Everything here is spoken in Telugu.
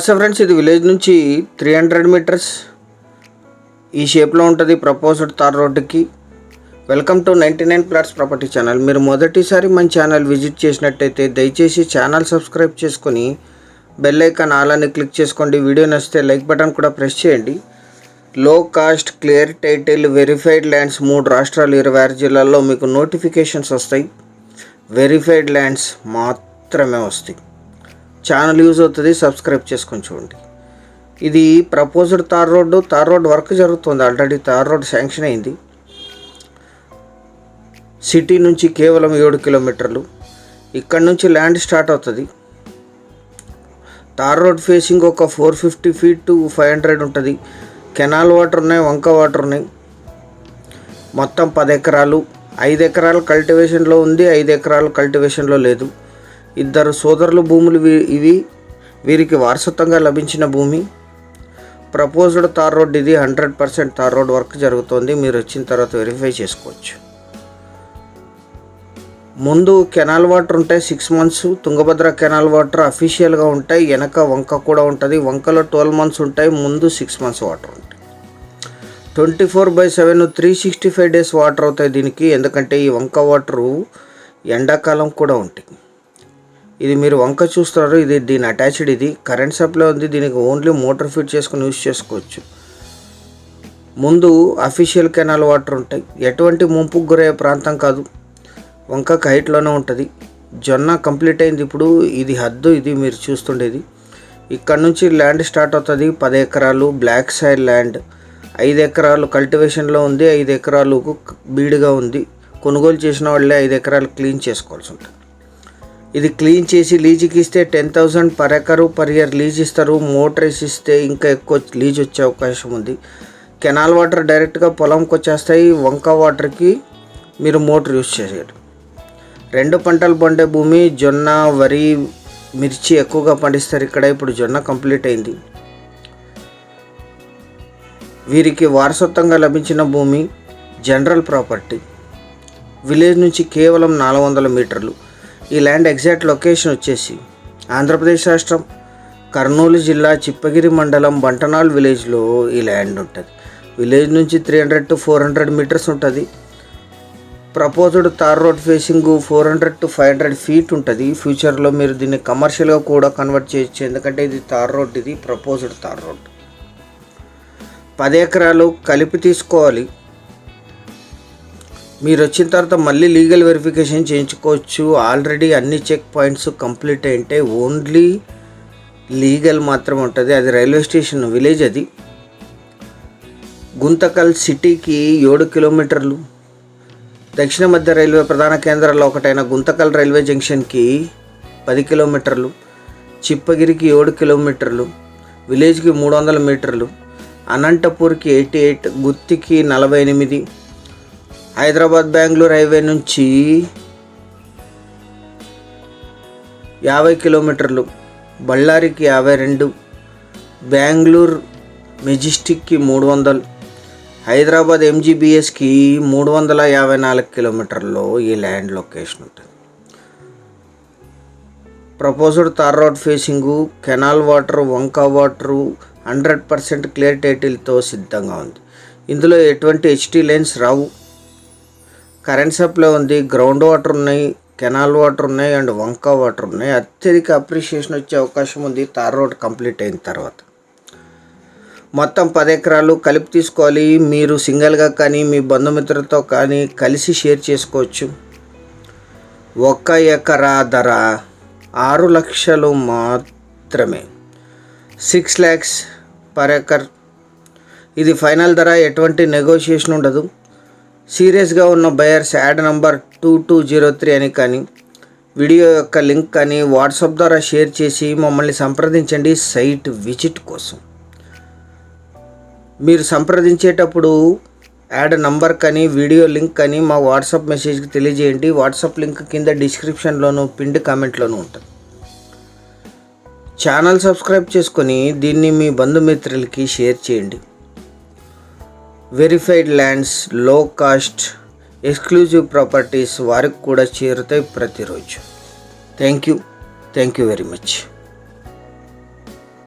సో ఫ్రెండ్స్, ఇది విలేజ్ నుంచి 300 మీటర్స్ ఈ షేప్లో ఉంటుంది ప్రపోజ్డ్ తార్ రోడ్డుకి. Welcome to 99 plots property channel. మీరు మొదటిసారి మన ఛానల్ విజిట్ చేసినట్టయితే దయచేసి ఛానల్ సబ్స్క్రైబ్ చేసుకొని బెల్ ఐకాన్ ఆల్ అని క్లిక్ చేసుకోండి. వీడియో నచ్చితే లైక్ బటన్ కూడా ప్రెస్ చేయండి. లో cost, clear title, verified lands 3 రాష్ట్రాలు 26 జిల్లాల్లో మీకు నోటిఫికేషన్స్ వస్తాయి. వెరిఫైడ్ ల్యాండ్స్ మాత్రమే వస్తాయి. ఛానల్ యూజ్ అవుతుంది, సబ్స్క్రైబ్ చేసుకొని చూడండి. ఇది ప్రపోజ్డ్ తార్ రోడ్ వర్క్ జరుగుతుంది. ఆల్రెడీ తార్ రోడ్ శాంక్షన్ అయింది. సిటీ నుంచి కేవలం 7 కిలోమీటర్లు. ఇక్కడ నుంచి ల్యాండ్ స్టార్ట్ అవుతుంది. తార్ రోడ్ ఫేసింగ్ ఒక 450 feet to 500 ఉంటుంది. కెనాల్ వాటర్ ఉన్నాయి, వంక వాటర్ ఉన్నాయి. మొత్తం 10 ఎకరాలు. 5 ఎకరాలు కల్టివేషన్లో ఉంది, 5 ఎకరాలు కల్టివేషన్లో లేదు. ఇద్దరు సోదరుల భూములు ఇవి. వీరికి వారసత్వంగా లభించిన భూమి. ప్రపోజ్డ్ తార్ రోడ్ ఇది. 100% తార్ రోడ్ వర్క్ జరుగుతుంది. మీరు వచ్చిన తర్వాత వెరిఫై చేసుకోవచ్చు. ముందు కెనాల్ వాటర్ ఉంటాయి 6 months. తుంగభద్ర కెనాల్ వాటర్ అఫీషియల్గా ఉంటాయి. వెనక వంక కూడా ఉంటుంది. వంకలో 12 months ఉంటాయి. ముందు 6 months వాటర్ ఉంటాయి. 24/7 365 days వాటర్ అవుతాయి దీనికి. ఎందుకంటే ఈ వంక వాటరు ఎండాకాలం కూడా ఉంటాయి. ఇది మీరు వంక చూస్తున్నారు, ఇది దీని అటాచ్డ్. ఇది కరెంట్ సప్లై ఉంది. దీనికి ఓన్లీ మోటార్ ఫిట్ చేసుకుని యూజ్ చేసుకోవచ్చు. ముందు అఫీషియల్ కెనాల్ వాటర్ ఉంటాయి. ఎటువంటి ముంపుకు గురయ్యే ప్రాంతం కాదు. వంక హైట్లోనే ఉంటుంది. జొన్న కంప్లీట్ అయింది ఇప్పుడు. ఇది హద్దు. ఇది మీరు చూస్తుండేది. ఇక్కడ నుంచి ల్యాండ్ స్టార్ట్ అవుతుంది. 10 ఎకరాలు బ్లాక్ సాయిల్ ల్యాండ్. 5 ఎకరాలు కల్టివేషన్లో ఉంది, 5 ఎకరాలు బీడుగా ఉంది. కొనుగోలు చేసిన వాళ్ళే 5 ఎకరాలు క్లీన్ చేసుకోవాల్సి ఉంటుంది. ఇది క్లీన్ చేసి లీజుకి ఇస్తే 10,000 per acre per year lease ఇస్తారు. మోటార్ ఇస్తే ఇంకా ఎక్కువ లీజ్ వచ్చే అవకాశం ఉంది. కెనాల్ వాటర్ డైరెక్ట్గా పొలంకి వచ్చేస్తాయి. వంక వాటర్కి మీరు మోటార్ యూజ్ చేసేది. 2 పంటలు పండే భూమి. జొన్న, వరి, మిర్చి ఎక్కువగా పండిస్తారు ఇక్కడ. ఇప్పుడు జొన్న కంప్లీట్ అయింది. వీరికి వారసత్వంగా లభించిన భూమి జనరల్ ప్రాపర్టీ. విలేజ్ నుంచి కేవలం 400 మీటర్లు. ఈ ల్యాండ్ ఎగ్జాక్ట్ లొకేషన్ వచ్చేసి ఆంధ్రప్రదేశ్ రాష్ట్రం కర్నూలు జిల్లా చిప్పగిరి మండలం బంటనాల్ విలేజ్లో ఈ ల్యాండ్ ఉంటుంది. విలేజ్ నుంచి 300 to 400 మీటర్స్ ఉంటుంది. Proposed tar road facing 400 to 500 feet ఉంటుంది. ఫ్యూచర్లో మీరు దీన్ని కమర్షియల్గా కూడా కన్వర్ట్ చేయొచ్చు. ఎందుకంటే ఇది తార్ రోడ్. ఇది ప్రపోజ్డ్ తార్ రోడ్. 10 ఎకరాలు కలిపి తీసుకోవాలి. మీరు వచ్చిన తర్వాత మళ్ళీ లీగల్ వెరిఫికేషన్ చేయించుకోవచ్చు. ఆల్రెడీ అన్ని చెక్ పాయింట్స్ కంప్లీట్ అయింటే ఓన్లీ లీగల్ మాత్రం ఉంటుంది. అది రైల్వే స్టేషన్ విలేజ్. అది గుంతకల్ సిటీకి 7 కిలోమీటర్లు. దక్షిణ మధ్య రైల్వే ప్రధాన కేంద్రాల్లో ఒకటైన గుంతకల్ రైల్వే జంక్షన్కి 10 కిలోమీటర్లు. చిప్పగిరికి 7 కిలోమీటర్లు. విలేజ్కి 300 మీటర్లు. అనంతపూర్కి 88, గుత్తికి 48, హైదరాబాద్ బెంగళూరు హైవే నుంచి 50 కిలోమీటర్లు, బళ్ళారికి 52, బెంగళూరు మెజెస్టిక్కి 300, హైదరాబాద్ MGBSకి 354 కిలోమీటర్లో ఈ ల్యాండ్ లొకేషన్ ఉంటుంది. Proposed tar road facing, canal water, వంక వాటరు 100% క్లియర్ టైటిల్తో సిద్ధంగా ఉంది. ఇందులో ఎటువంటి HT లైన్స్ రావు. కరెంట్ సప్లై ఉంది. గ్రౌండ్ వాటర్ ఉన్నాయి, కెనాల్ వాటర్ ఉన్నాయి అండ్ వంక వాటర్ ఉన్నాయి. అత్యధిక అప్రిషియేషన్ వచ్చే అవకాశం ఉంది తార్ రోడ్ కంప్లీట్ అయిన తర్వాత. మొత్తం 10 ఎకరాలు కలిపి తీసుకోవాలి. మీరు సింగిల్గా కానీ మీ బంధుమిత్రులతో కానీ కలిసి షేర్ చేసుకోవచ్చు. 1 ఎకరా ధర 6 లక్షలు మాత్రమే. 6 lakhs per acre. ఇది ఫైనల్ ధర. ఎటువంటి నెగోషియేషన్ ఉండదు. సీరియస్గా ఉన్న బయర్స్ యాడ్ నంబర్ 2203 అని కానీ వీడియో యొక్క లింక్ కానీ వాట్సాప్ ద్వారా షేర్ చేసి మమ్మల్ని సంప్రదించండి సైట్ విజిట్ కోసం. మీరు సంప్రదించేటప్పుడు యాడ్ నంబర్ కానీ వీడియో లింక్ కానీ మా వాట్సాప్ మెసేజ్కి తెలియజేయండి. వాట్సాప్ లింక్ కింద డిస్క్రిప్షన్లోను పిన్డ్ కామెంట్లోనూ ఉంటుంది. ఛానల్ సబ్స్క్రైబ్ చేసుకొని దీన్ని మీ బంధుమిత్రులకి షేర్ చేయండి. వెరిఫైడ్ ల్యాండ్స్, లో కాస్ట్, ఎక్స్క్లూజివ్ ప్రాపర్టీస్ వారికి కూడా చేరుతాయి ప్రతిరోజు. Thank you very much.